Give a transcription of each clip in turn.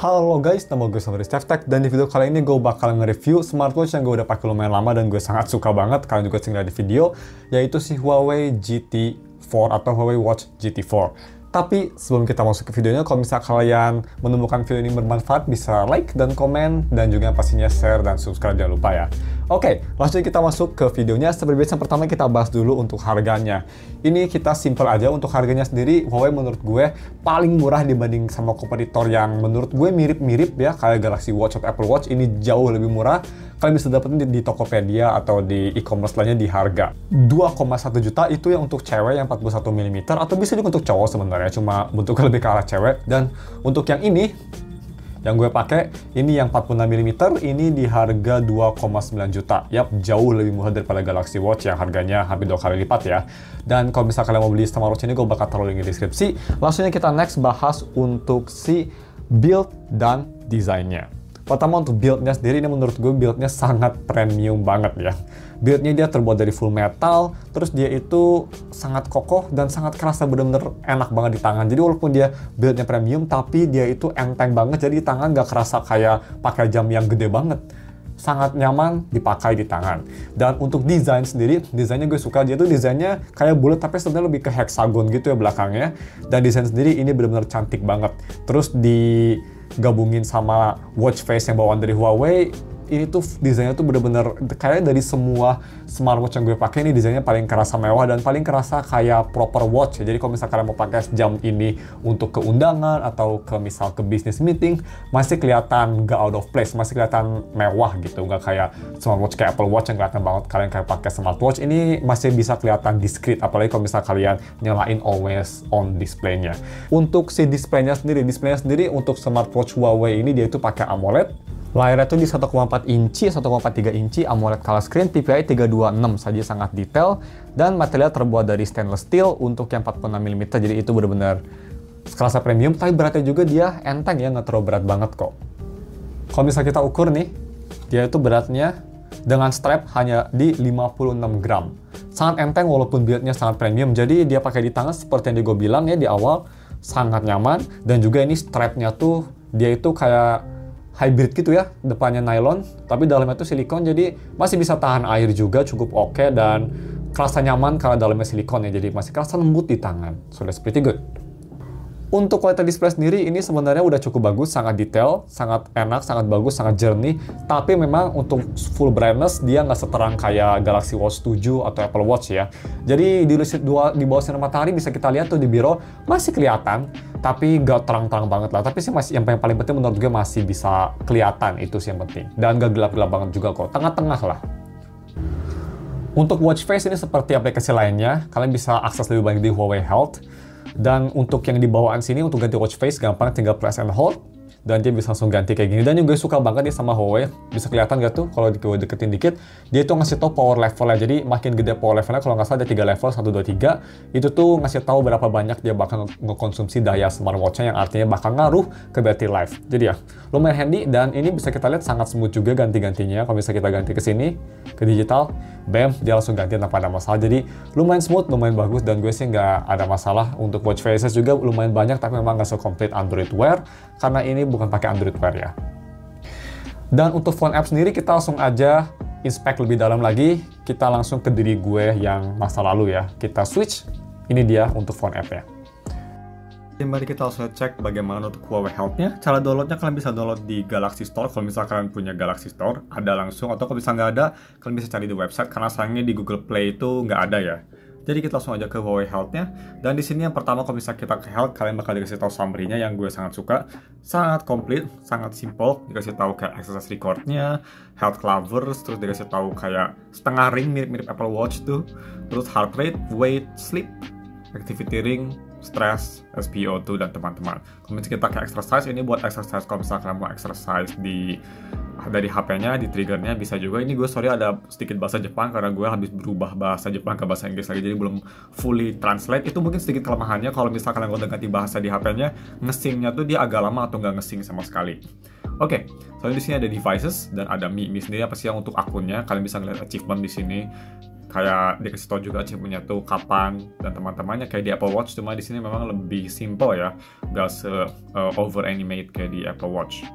Halo guys, nama gue Sam dari StephTech, dan di video kali ini gue bakal nge-review smartwatch yang gue udah pakai lumayan lama dan gue sangat suka banget. Kalian juga sering lihat di video, yaitu si Huawei GT4 atau Huawei Watch GT4. Tapi sebelum kita masuk ke videonya, kalau misalnya kalian menemukan video ini bermanfaat, bisa like dan komen, dan juga pastinya share dan subscribe, jangan lupa ya. Oke, langsung kita masuk ke videonya. Seperti biasa, pertama kita bahas dulu untuk harganya. Ini kita simple aja. Untuk harganya sendiri, Huawei menurut gue paling murah dibanding sama kompetitor yang menurut gue mirip-mirip ya, kayak Galaxy Watch atau Apple Watch. Ini jauh lebih murah. Kalian bisa dapetin di Tokopedia atau di e-commerce lainnya di harga 2,1 juta. Itu yang untuk cewek yang 41 mm, atau bisa juga untuk cowok sebenarnya, cuma bentuknya lebih ke arah cewek. Dan untuk yang ini, yang gue pakai, ini yang 46 mm, ini di harga 2,9 juta. Yap, jauh lebih murah daripada Galaxy Watch yang harganya hampir 2 kali lipat ya. Dan kalau misalnya kalian mau beli smartwatch ini, gue bakal taruh link di deskripsi. Langsungnya kita next bahas untuk si build dan desainnya. Pertama untuk build-nya sendiri, ini menurut gue build-nya sangat premium banget ya. Build-nya dia terbuat dari full metal, terus dia itu sangat kokoh dan sangat kerasa, bener-bener enak banget di tangan. Jadi walaupun dia build-nya premium, tapi dia itu enteng banget, jadi di tangan nggak kerasa kayak pakai jam yang gede banget. Sangat nyaman dipakai di tangan. Dan untuk desain sendiri, desainnya gue suka. Dia tuh desainnya kayak bulat, tapi sebenarnya lebih ke hexagon gitu ya belakangnya. Dan desain sendiri ini benar-benar cantik banget. Terus digabungin sama watch face yang bawaan dari Huawei, ini tuh desainnya tuh bener-bener kayak dari semua smartwatch yang gue pakai, ini desainnya paling kerasa mewah dan paling kerasa kayak proper watch ya. Jadi kalau misalnya kalian mau pakai jam ini untuk ke undangan atau ke misal ke business meeting, masih kelihatan gak out of place, masih kelihatan mewah gitu, nggak kayak smartwatch kayak Apple Watch yang kelihatan banget kalian kayak pakai smartwatch. Ini masih bisa kelihatan discreet, apalagi kalau misalnya kalian nyalain always on display-nya. Untuk si displaynya sendiri untuk smartwatch Huawei ini dia itu pakai AMOLED. Layarnya tuh di 1,4 inci, 1,3 inci AMOLED color screen, PPI 326 saja, sangat detail, dan material terbuat dari stainless steel untuk yang 46 mm, jadi itu benar-benar kerasa premium, tapi beratnya juga dia enteng ya, nggak terlalu berat banget kok. Kalau misalnya kita ukur nih, dia itu beratnya dengan strap hanya di 56 gram. Sangat enteng walaupun build-nya sangat premium, jadi dia pakai di tangan seperti yang gue bilang ya di awal, sangat nyaman, dan juga ini strapnya tuh, dia itu kayak hybrid gitu ya, depannya nylon, tapi dalamnya itu silikon, jadi masih bisa tahan air juga, cukup oke, dan kerasa nyaman karena dalamnya silikon ya, jadi masih kerasa lembut di tangan. So that's pretty good. Untuk kualitas display sendiri, ini sebenarnya udah cukup bagus, sangat detail, sangat enak, sangat bagus, sangat jernih. Tapi memang untuk full brightness, dia nggak seterang kayak Galaxy Watch 7 atau Apple Watch ya. Jadi di bawah sinar matahari bisa kita lihat tuh di biro, masih kelihatan, tapi nggak terang-terang banget lah. Tapi sih masih, yang paling penting menurut gue masih bisa kelihatan, itu sih yang penting. Dan nggak gelap-gelap banget juga kok, tengah-tengah lah. Untuk watch face ini seperti aplikasi lainnya, kalian bisa akses lebih banyak di Huawei Health. Dan untuk yang di bawaan sini, untuk ganti watch face gampang, tinggal press and hold, dan dia bisa langsung ganti kayak gini. Dan juga suka banget nih sama Huawei, bisa kelihatan gak tuh kalau gue deketin dikit, dia tuh ngasih tau power levelnya. Jadi makin gede power levelnya, kalau nggak salah ada 3 level, 1, 2, 3, itu tuh ngasih tahu berapa banyak dia bakal ngekonsumsi daya smartwatch-nya, yang artinya bakal ngaruh ke battery life. Jadi ya, lumayan handy, dan ini bisa kita lihat sangat smooth juga ganti-gantinya. Kalau bisa kita ganti ke sini, ke digital, bam, dia langsung ganti tanpa ada masalah. Jadi lumayan smooth, lumayan bagus, dan gue sih nggak ada masalah. Untuk watch faces juga lumayan banyak, tapi memang nggak se-complete Android Wear, karena ini bukan pakai Android Wear ya. Dan untuk phone app sendiri, kita langsung aja inspect lebih dalam lagi. Kita langsung ke diri gue yang masa lalu ya. Kita switch, ini dia untuk phone app ya. Mari kita langsung cek bagaimana untuk Huawei Health-nya. Cara downloadnya kalian bisa download di Galaxy Store. Kalau misalnya kalian punya Galaxy Store, ada langsung. Atau kalau misalnya nggak ada, kalian bisa cari di website. Karena sayangnya di Google Play itu nggak ada ya. Jadi kita langsung aja ke Huawei Health-nya. Dan di sini yang pertama, kalau misalnya kita ke Health, kalian bakal dikasih tahu summary-nya yang gue sangat suka. Sangat komplit, sangat simple. Dikasih tahu kayak exercise record-nya, health clovers, terus dikasih tahu kayak setengah ring mirip-mirip Apple Watch tuh. Terus heart rate, weight, sleep, activity ring, stress, SpO2, dan teman-teman. Kalau misalnya kita ke exercise, ini buat exercise kalau misalnya kalian mau exercise dari HP-nya, di triggernya bisa juga. Ini gue sorry ada sedikit bahasa Jepang karena gue habis berubah bahasa Jepang ke bahasa Inggris lagi, jadi belum fully translate. Itu mungkin sedikit kelemahannya kalau misalnya kalian udah ganti bahasa di HP-nya, ngesingnya tuh dia agak lama atau nggak ngesing sama sekali. Oke, soalnya di sini ada devices dan ada Mi sendiri apa sih yang untuk akunnya. Kalian bisa ngeliat achievement di sini. kayak dikasih tahu juga achievement-nya tuh kapan dan teman-temannya kayak di Apple Watch, cuma di sini memang lebih simple ya, nggak se over animate kayak di Apple Watch.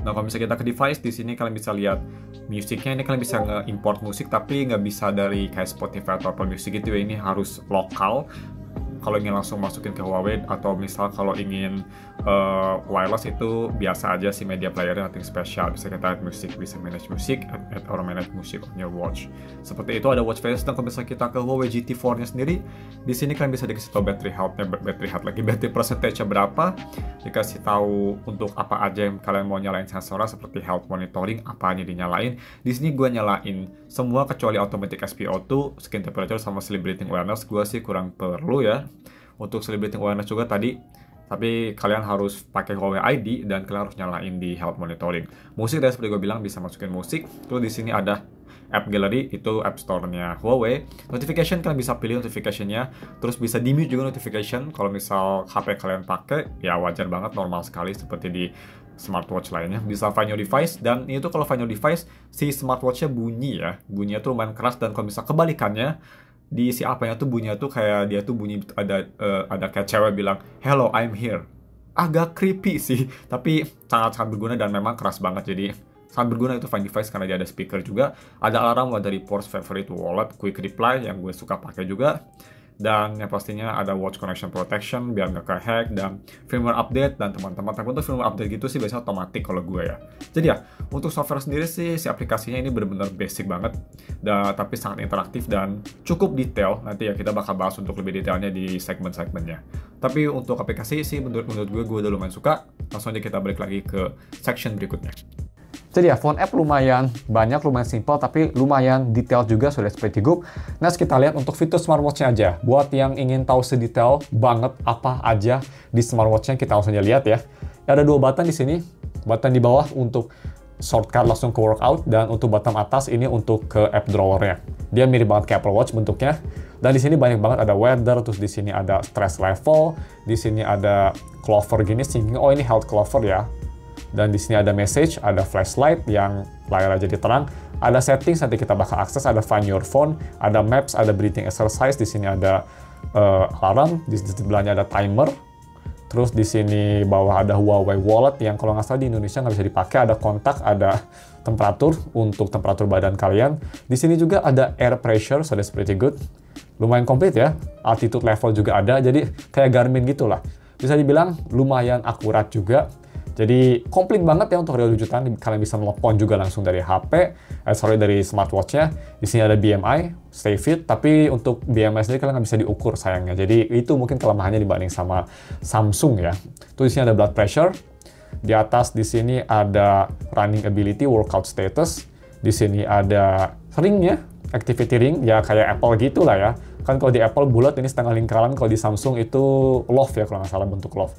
Nah, kalau misalnya kita ke device, di sini kalian bisa lihat musiknya. Ini kalian bisa nge-import musik, tapi nggak bisa dari kayak Spotify atau Apple Music gitu ya. Ini harus lokal. Kalau ingin langsung masukin ke Huawei, atau misal kalau ingin wireless itu biasa aja sih media playernya, nothing spesial. Bisa kita add musik, bisa manage musik, add or manage musik on your watch. Seperti itu, ada watch face. Dan kalau misalnya kita ke Huawei GT4-nya sendiri, di sini kalian bisa dikasih tahu battery percentage-nya berapa, dikasih tahu untuk apa aja yang kalian mau nyalain sensornya, seperti health monitoring, apa aja dinyalain. Di sini gue nyalain semua kecuali automatic SpO2, skin temperature, sama sleep breathing awareness. Gue sih kurang perlu ya untuk sleep breathing awareness juga tadi, tapi kalian harus pakai Huawei ID dan kalian harus nyalain di health monitoring. Musik tadi seperti gue bilang bisa masukin musik. Terus di sini ada App Gallery, itu App Store-nya Huawei. Notification kalian bisa pilih notification-nya, terus bisa di-mute juga notification. Kalau misal HP kalian pakai, ya wajar banget, normal sekali seperti di smartwatch lainnya. Bisa find your device, dan itu kalau find your device, si smartwatch-nya bunyi ya. Bunyinya tuh lumayan keras, dan kalau misal kebalikannya, di si apa-nya tuh bunyinya tuh kayak dia tuh bunyi ada kayak cewek bilang hello I'm here. Agak creepy sih, tapi sangat-sangat berguna dan memang keras banget, jadi sangat berguna itu Find Device karena dia ada speaker juga, ada alarm dari Porsche Favorite Wallet, Quick Reply yang gue suka pakai juga, dan yang pastinya ada Watch Connection Protection biar nggak kehack, dan firmware update dan teman-teman. Tapi untuk firmware update gitu sih biasanya otomatis kalau gue ya. Jadi ya, untuk software sendiri sih si aplikasinya ini benar-benar basic banget, dan tapi sangat interaktif dan cukup detail. Nanti ya kita bakal bahas untuk lebih detailnya di segmen-segmennya. Tapi untuk aplikasi sih menurut gue udah lumayan suka. Langsung aja kita balik lagi ke section berikutnya. Jadi ya, phone app lumayan banyak, lumayan simple, tapi lumayan detail juga, sudah pretty good. Nah, kita lihat untuk fitur smartwatch-nya aja. Buat yang ingin tahu sedetail banget apa aja di smartwatch-nya, kita langsung aja lihat ya. Ada dua button di sini. Button di bawah untuk shortcut langsung ke workout, dan untuk button atas ini untuk ke app drawer-nya. Dia mirip banget kayak Apple Watch bentuknya. Dan di sini banyak banget ada weather, terus di sini ada stress level, di sini ada clover gini, sehingga oh ini health clover ya. Dan di sini ada message, ada flashlight yang layarnya jadi terang, ada settings nanti kita bakal akses, ada find your phone, ada maps, ada breathing exercise, di sini ada alarm, di sebelahnya ada timer, terus di sini bawah ada Huawei Wallet yang kalau nggak salah di Indonesia nggak bisa dipakai, ada kontak, ada temperatur untuk temperatur badan kalian. Di sini juga ada air pressure, so that's pretty good, lumayan komplit ya, altitude level juga ada, jadi kayak Garmin gitulah. Bisa dibilang lumayan akurat juga. Jadi komplit banget ya untuk real wujudan. Kalian bisa telepon juga langsung dari HP, dari smartwatch-nya. Di sini ada BMI, stay fit, tapi untuk BMI sendiri kalian nggak bisa diukur sayangnya. Jadi itu mungkin kelemahannya dibanding sama Samsung ya. Terus di sini ada blood pressure. Di atas di sini ada running ability, workout status. Di sini ada ringnya, activity ring, ya kayak Apple gitu lah ya. Kan kalau di Apple bulat, ini setengah lingkaran. Kalau di Samsung itu love ya, kalau nggak salah bentuk love.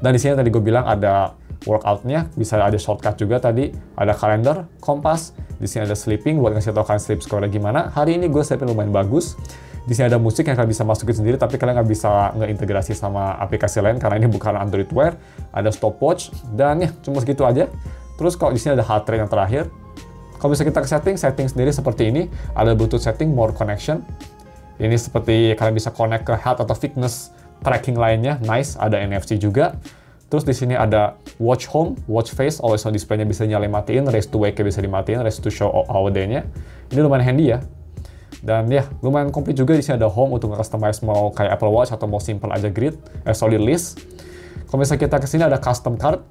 Dan di sini tadi gue bilang ada workout-nya, bisa ada shortcut juga tadi, ada kalender, kompas, di sini ada sleeping buat ngasih tau kalian sleep score-nya gimana. Hari ini gue sleeping lumayan bagus. Di sini ada musik yang kalian bisa masukin sendiri, tapi kalian nggak bisa nge-integrasi sama aplikasi lain karena ini bukan Android Wear. Ada stopwatch, dan ya cuma segitu aja. Terus kalau di sini ada heart rate yang terakhir. Kalau bisa kita ke setting sendiri seperti ini, ada Bluetooth setting, more connection. Ini seperti kalian bisa connect ke health atau fitness tracking lainnya, nice, ada NFC juga. Terus di sini ada watch home, watch face, always on display-nya bisa nyalain matiin, raise to wake bisa dimatiin, raise to show hour-day-nya. Ini lumayan handy ya. Dan ya, lumayan komplit juga. Di sini ada home untuk customize mau kayak Apple Watch atau mau simple aja grid, solid list. Kalau misalnya kita ke sini ada custom card.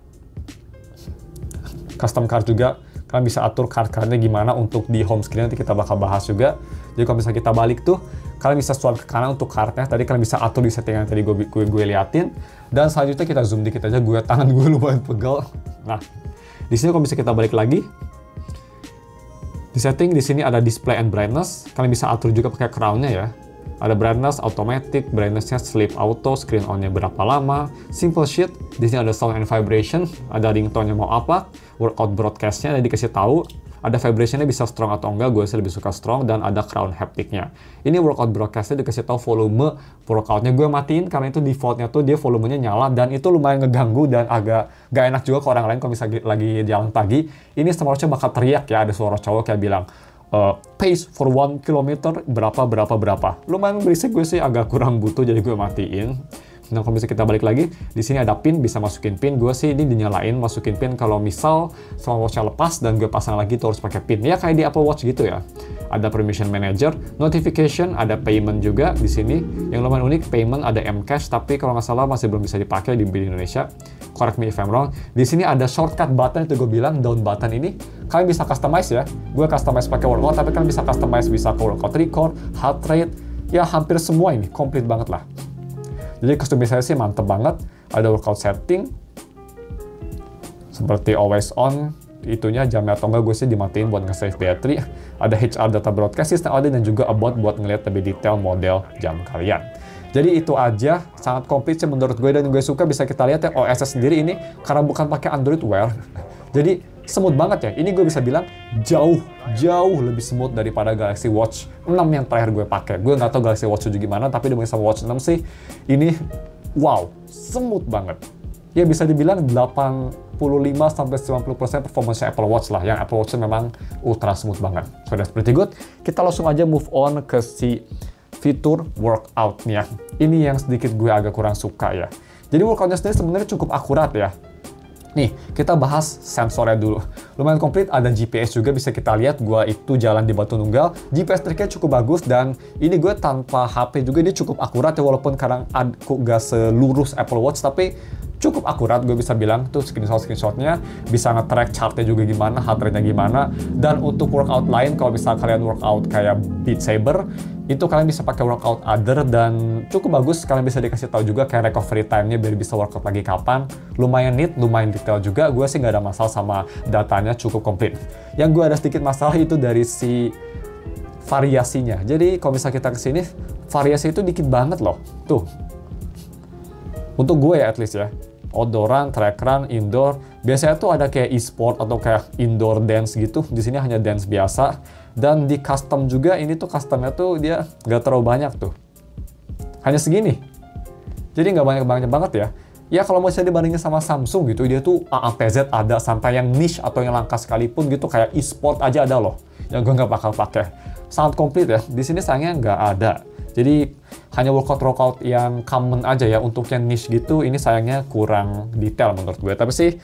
Custom card juga, kalian bisa atur card-cardnya gimana untuk di home screen, nanti kita bakal bahas juga. Jadi kalau misalnya kita balik tuh, kalian bisa swipe ke kanan untuk card-nya. Tadi kalian bisa atur di settingan tadi gue liatin. Dan selanjutnya kita zoom dikit aja, tangan gue lumayan pegal. Nah, di sini kalau bisa kita balik lagi. Di setting di sini ada display and brightness. Kalian bisa atur juga pakai crown-nya ya. Ada brightness, automatic, brightness-nya sleep auto, screen on-nya berapa lama, simple sheet. Di sini ada sound and vibration, ada ringtone-nya mau apa, workout broadcast-nya dikasih tahu. Ada vibration-nya bisa strong atau enggak, gue sih lebih suka strong, dan ada crown haptic-nya. Ini workout broadcast-nya dikasih tahu volume workout-nya. Gue matiin karena itu default-nya tuh dia volumenya nyala, dan itu lumayan ngeganggu dan agak gak enak juga ke orang lain kalau misalnya lagi jalan pagi. Ini smartwatch-nya bakal teriak ya, ada suara cowok kayak bilang, pace for 1 kilometer berapa. Lumayan berisik, gue sih agak kurang butuh jadi gue matiin. Nah, kalau bisa kita balik lagi, di sini ada pin, bisa masukin pin. Gue sih ini dinyalain masukin pin kalau misal smartwatch-nya lepas dan gue pasang lagi tuh harus pakai pin. Ya kayak di Apple Watch gitu ya. Ada permission manager, notification, ada payment juga di sini. Yang lumayan unik, payment ada Mcash, tapi kalau nggak salah masih belum bisa dipakai di Indonesia. Correct me if I'm wrong. Di sini ada shortcut button, itu gue bilang down button ini kalian bisa customize ya. Gue customize pakai workout, tapi kalian bisa customize bisa ke workout record, heart rate, ya hampir semua ini komplit banget lah. Jadi customisasi mantep banget. Ada workout setting seperti always on, itunya jamnya atau enggak gue sih dimatiin buat nge-save battery. Ada HR data broadcast system audit dan juga about buat ngeliat lebih detail model jam kalian. Jadi itu aja, sangat komplit sih menurut gue, dan gue suka bisa kita lihat ya OS sendiri ini karena bukan pakai Android Wear. Jadi smooth banget ya. Ini gue bisa bilang jauh lebih smooth daripada Galaxy Watch 6 yang terakhir gue pakai. Gue nggak tahu Galaxy Watch 7 gimana, tapi dengan sama Watch 6 sih ini wow, smooth banget. Ya bisa dibilang 85-90% performance Apple Watch lah. Yang Apple Watch memang ultra smooth banget. So that's pretty good. Kita langsung aja move on ke si fitur workout-nya. Ini yang sedikit gue agak kurang suka ya. Jadi workout-nya sendiri sebenarnya cukup akurat ya. Nih, kita bahas sensornya dulu. Lumayan komplit, ada GPS juga bisa kita lihat. Gua itu jalan di Batu Nunggal. GPS tracknya cukup bagus, dan ini gue tanpa HP juga dia cukup akurat ya, walaupun kadang gak selurus Apple Watch, tapi cukup akurat. Gue bisa bilang tuh screenshotnya, bisa nge-track chartnya juga gimana, heart rate-nya gimana. Dan untuk workout lain, kalau bisa kalian workout kayak Beat Saber, itu kalian bisa pakai workout other dan cukup bagus. Kalian bisa dikasih tahu juga kayak recovery time-nya biar bisa workout lagi kapan. Lumayan neat, lumayan detail juga. Gue sih nggak ada masalah sama datanya, cukup komplit. Yang gue ada sedikit masalah itu dari si variasinya. Jadi kalau misalnya kita kesini, variasi itu dikit banget loh. Tuh. Untuk gue ya at least ya. Outdooran, track run, indoor. Biasanya tuh ada kayak e-sport atau kayak indoor dance gitu. Di sini hanya dance biasa. Dan di custom juga, ini tuh customnya tuh dia nggak terlalu banyak tuh. Hanya segini. Jadi nggak banyak-banyak banget ya. Ya kalau mau dibandingin sama Samsung gitu, dia tuh AATZ ada, sampai yang niche atau yang langka sekalipun gitu, kayak e-sport aja ada loh. Yang gue nggak bakal pakai. Sangat komplit ya. Di sini sayangnya nggak ada. Jadi hanya workout yang common aja ya. Untuk yang niche gitu, ini sayangnya kurang detail menurut gue. Tapi sih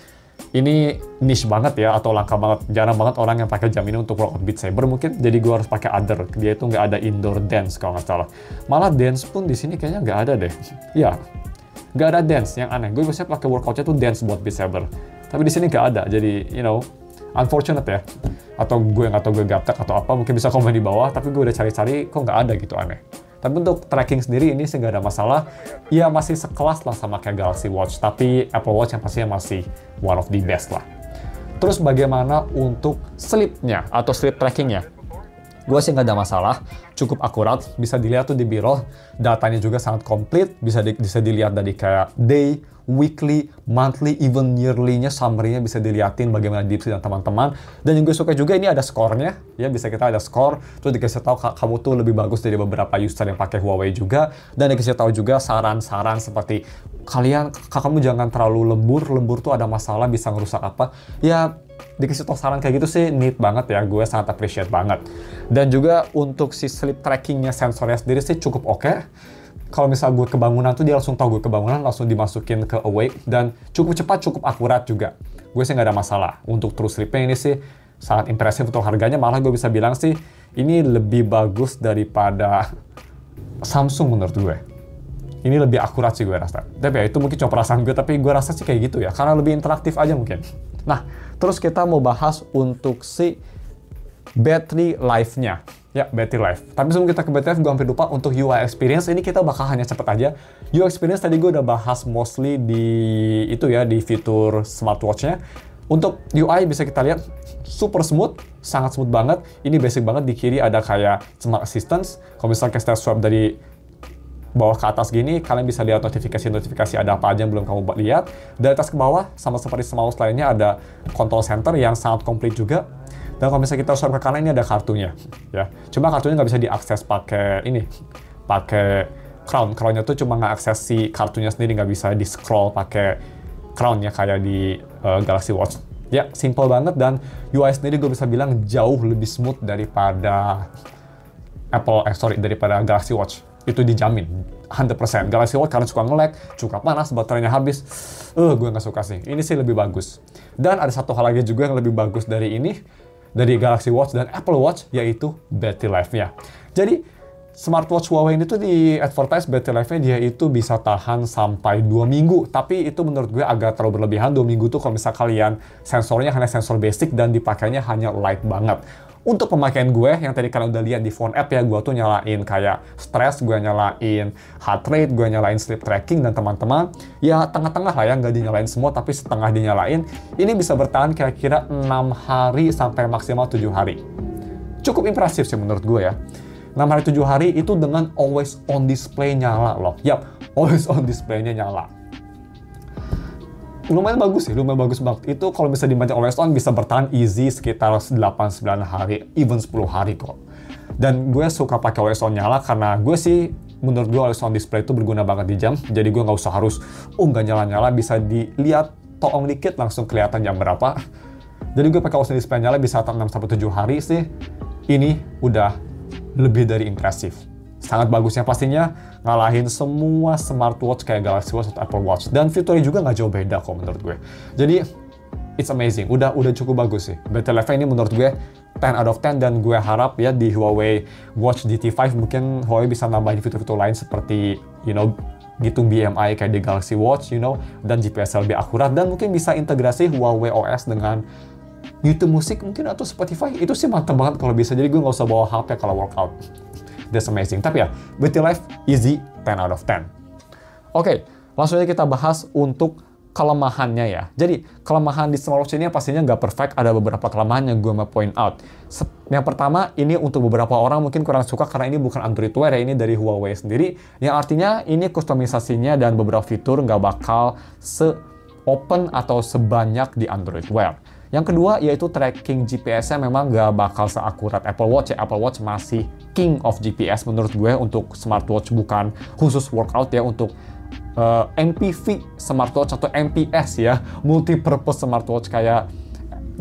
ini niche banget ya, atau langka banget. Jarang banget orang yang pakai jam ini untuk workout Beat Saber mungkin. Jadi gue harus pakai other. Dia itu nggak ada indoor dance kalau nggak salah. Malah dance pun di sini kayaknya nggak ada deh. Ya, nggak ada dance, yang aneh. Gue biasanya pakai workoutnya tuh dance buat Beat Saber. Tapi di sini nggak ada. Jadi, you know, unfortunate ya. Atau gue nggak tahu gue gaptek atau apa. Mungkin bisa komen di bawah. Tapi gue udah cari-cari, kok nggak ada gitu, aneh. Tapi untuk tracking sendiri ini sih nggak ada masalah. Ya masih sekelas lah sama kayak Galaxy Watch. Tapi Apple Watch yang pastinya masih one of the best lah. Terus bagaimana untuk sleep-nya atau sleep tracking-nya? Gue sih nggak ada masalah, cukup akurat, bisa dilihat tuh di biro, datanya juga sangat komplit, bisa dilihat dari kayak day, weekly, monthly, even yearly-nya, summary-nya bisa dilihatin bagaimana deep sleep dan teman-teman. Dan yang gue suka juga ini ada score-nya, ya bisa kita ada score, terus dikasih tahu kamu tuh lebih bagus dari beberapa user yang pakai Huawei juga, dan dikasih tahu juga saran-saran seperti kamu jangan terlalu lembur tuh ada masalah, bisa ngerusak apa, ya dikasih tahu saran kayak gitu sih neat banget ya, gue sangat appreciate banget. Dan juga untuk si sleep trackingnya, sensornya sendiri sih cukup oke. Kalau misal gue kebangunan tuh dia langsung tahu gue kebangunan, langsung dimasukin ke awake, dan cukup cepat, cukup akurat juga. Gue sih nggak ada masalah. Untuk true sleepnya ini sih sangat impresif. Untuk harganya malah gue bisa bilang sih ini lebih bagus daripada Samsung menurut gue. Ini lebih akurat sih gue rasa. Tapi ya itu mungkin cuma perasaan gue, tapi gue rasa sih kayak gitu ya, karena lebih interaktif aja mungkin. Nah, terus kita mau bahas untuk si battery life-nya. Ya, battery life. Tapi sebelum kita ke battery life, gue hampir lupa untuk UI experience. Ini kita bakal hanya cepet aja. UI experience tadi gue udah bahas mostly di itu ya, di fitur smartwatch-nya. Untuk UI bisa kita lihat super smooth, sangat smooth banget. Ini basic banget. Di kiri ada kayak smart assistance. Kalau misalnya kita swipe dari bawah ke atas gini, kalian bisa lihat notifikasi ada apa aja yang belum kamu lihat. Dari atas ke bawah, sama seperti mouse lainnya, ada control center yang sangat komplit juga. Dan kalau misalnya kita swipe ke kanan, ini ada kartunya, ya. Cuma kartunya nggak bisa diakses pakai crown. Crownnya tuh cuma nggak akses si kartunya sendiri, nggak bisa di scroll pakai crown ya kayak di Galaxy Watch. Ya, simple banget, dan UI sendiri gue bisa bilang jauh lebih smooth daripada daripada Galaxy Watch. Itu dijamin 100%. Galaxy Watch karena suka nge-lag, suka panas, baterainya habis. Gue nggak suka sih. Ini sih lebih bagus. Dan ada satu hal lagi juga yang lebih bagus dari ini, dari Galaxy Watch dan Apple Watch, yaitu battery life-nya. Jadi, smartwatch Huawei ini tuh di advertise battery life-nya dia itu bisa tahan sampai 2 minggu. Tapi itu menurut gue agak terlalu berlebihan. 2 minggu tuh kalau misal kalian sensornya hanya sensor basic dan dipakainya hanya light banget. Untuk pemakaian gue, yang tadi kalian udah lihat di phone app ya, gue tuh nyalain kayak stress, gue nyalain heart rate, gue nyalain sleep tracking, dan teman-teman, ya tengah-tengah lah ya, nggak dinyalain semua, tapi setengah dinyalain. Ini bisa bertahan kira-kira 6 hari sampai maksimal 7 hari. Cukup impresif sih menurut gue ya. 6 hari 7 hari itu dengan always on display nyala loh. Yap, always on display-nya nyala. Lumayan bagus sih, lumayan bagus banget. Itu kalau bisa dibaca always on bisa bertahan easy sekitar 8-9 hari, even 10 hari kok. Dan gue suka pakai always on nyala karena gue sih, menurut gue always on display itu berguna banget di jam. Jadi gue nggak usah harus, nggak nyala-nyala, bisa dilihat toong dikit langsung kelihatan jam berapa. Jadi gue pakai always on display nyala bisa 6-7 hari sih. Ini udah lebih dari impresif. Sangat bagusnya pastinya, ngalahin semua smartwatch kayak Galaxy Watch atau Apple Watch. Dan fiturnya juga nggak jauh beda kok menurut gue. Jadi, it's amazing. Udah cukup bagus sih. Battery life ini menurut gue 10 out of 10, dan gue harap ya di Huawei Watch GT5 mungkin Huawei bisa nambahin fitur-fitur lain seperti, ngitung BMI kayak di Galaxy Watch, dan GPS lebih akurat, dan mungkin bisa integrasi Huawei OS dengan YouTube musik mungkin atau Spotify. Itu sih mantap banget kalau bisa. Jadi gue nggak usah bawa HP kalau workout. That's amazing. Tapi ya, battery life easy 10 out of 10. Oke, langsung aja kita bahas untuk kelemahannya ya. Jadi, kelemahan di smartwatch ini pastinya nggak perfect. Ada beberapa kelemahan yang gue mau point out. Yang pertama, ini untuk beberapa orang mungkin kurang suka karena ini bukan Android Wear ya, ini dari Huawei sendiri. Yang artinya ini kustomisasinya dan beberapa fitur nggak bakal se-open atau sebanyak di Android Wear. Yang kedua, yaitu tracking GPS-nya memang nggak bakal seakurat Apple Watch ya. Apple Watch masih king of GPS menurut gue untuk smartwatch, bukan khusus workout ya, untuk MPV smartwatch atau MPS ya, multi-purpose smartwatch kayak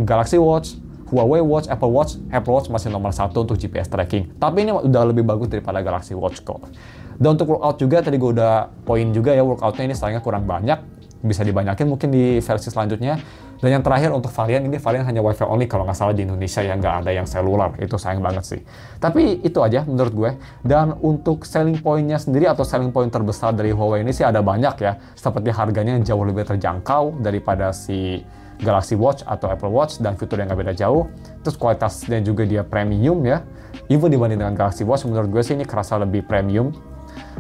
Galaxy Watch, Huawei Watch, Apple Watch masih nomor 1 untuk GPS tracking. Tapi ini udah lebih bagus daripada Galaxy Watch kok. Dan untuk workout juga, tadi gue udah poin juga ya, workoutnya ini sayangnya kurang banyak. Bisa dibanyakin mungkin di versi selanjutnya. Dan yang terakhir untuk varian, ini varian hanya Wi-Fi only kalau nggak salah di Indonesia ya, nggak ada yang seluler. Itu sayang banget sih. Tapi itu aja menurut gue. Dan untuk selling point-nya sendiri atau selling point terbesar dari Huawei ini sih ada banyak ya. Seperti harganya yang jauh lebih terjangkau daripada si Galaxy Watch atau Apple Watch, dan fitur yang nggak beda jauh. Terus kualitasnya juga dia premium ya. Even dibanding dengan Galaxy Watch, menurut gue sih ini kerasa lebih premium.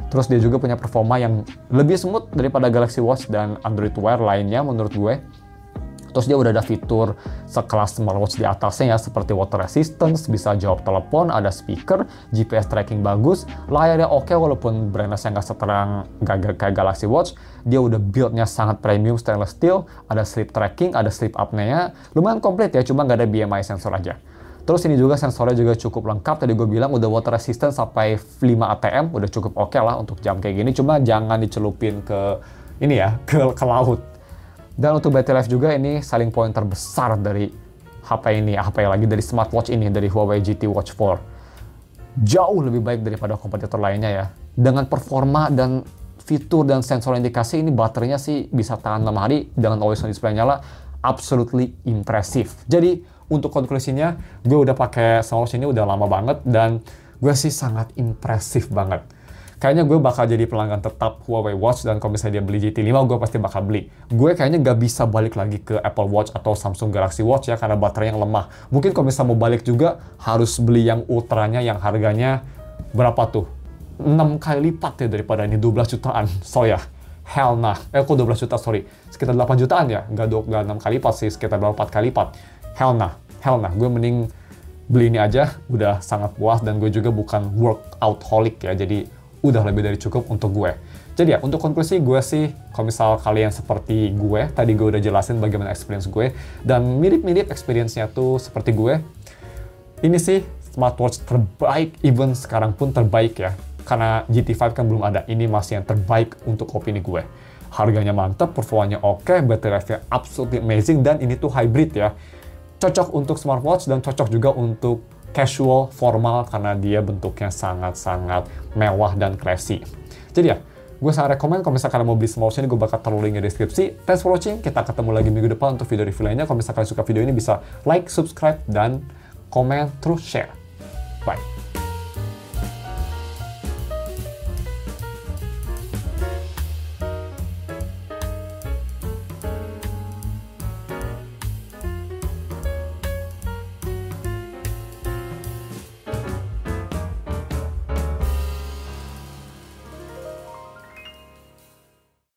Terus dia juga punya performa yang lebih smooth daripada Galaxy Watch dan Android Wear lainnya menurut gue. Terus dia udah ada fitur sekelas smartwatch di atasnya ya, seperti water resistance, bisa jawab telepon, ada speaker, GPS tracking bagus, layarnya oke walaupun brightness-nya nggak seterang kayak Galaxy Watch. Dia udah build-nya sangat premium stainless steel, ada sleep tracking, ada sleep apnea, lumayan komplit ya, cuma nggak ada BMI sensor aja. Terus ini juga sensornya juga cukup lengkap, tadi gue bilang udah water resistant sampai 5 ATM, udah cukup oke lah untuk jam kayak gini, cuma jangan dicelupin ke ini ya, ke laut. Dan untuk battery life juga ini selling point terbesar dari HP lagi dari smartwatch ini, dari Huawei GT Watch 4. Jauh lebih baik daripada kompetitor lainnya ya. Dengan performa dan fitur dan sensor indikasi, ini baterainya sih bisa tahan 6 hari dengan always on display nyala, absolutely impressive. Jadi untuk konklusinya, gue udah pakai smartwatch ini udah lama banget dan gue sih sangat impresif banget. Kayaknya gue bakal jadi pelanggan tetap Huawei Watch, dan kalau misalnya dia beli GT5, gue pasti bakal beli. Gue kayaknya nggak bisa balik lagi ke Apple Watch atau Samsung Galaxy Watch ya, karena baterainya yang lemah. Mungkin kalau misalnya mau balik juga, harus beli yang ultranya yang harganya berapa tuh? 6 kali lipat ya daripada ini, 12 jutaan. So ya, hell nah. Kok 12 juta, sorry. Sekitar 8 jutaan ya? Nggak 6 kali lipat sih, sekitar 4 kali lipat. Hell nah. Gue mending beli ini aja, udah sangat puas, dan gue juga bukan workout-holic ya, jadi udah lebih dari cukup untuk gue. Jadi ya, untuk konklusi gue sih, kalau misal kalian seperti gue, tadi gue udah jelasin bagaimana experience gue, dan mirip-mirip experience-nya tuh seperti gue, ini sih smartwatch terbaik, even sekarang pun terbaik ya, karena GT5 kan belum ada, ini masih yang terbaik untuk opini gue. Harganya mantap, performanya oke, battery life-nya absolutely amazing, dan ini tuh hybrid ya. Cocok untuk smartwatch dan cocok juga untuk casual, formal, karena dia bentuknya sangat-sangat mewah dan classy. Jadi ya, gue sangat rekomen kalau misalkan kalian mau beli smartwatch ini, gue bakal taruh linknya di deskripsi. Thanks for watching, kita ketemu lagi minggu depan untuk video review lainnya. Kalau misalkan kalian suka video ini, bisa like, subscribe, dan komen, terus share. Bye.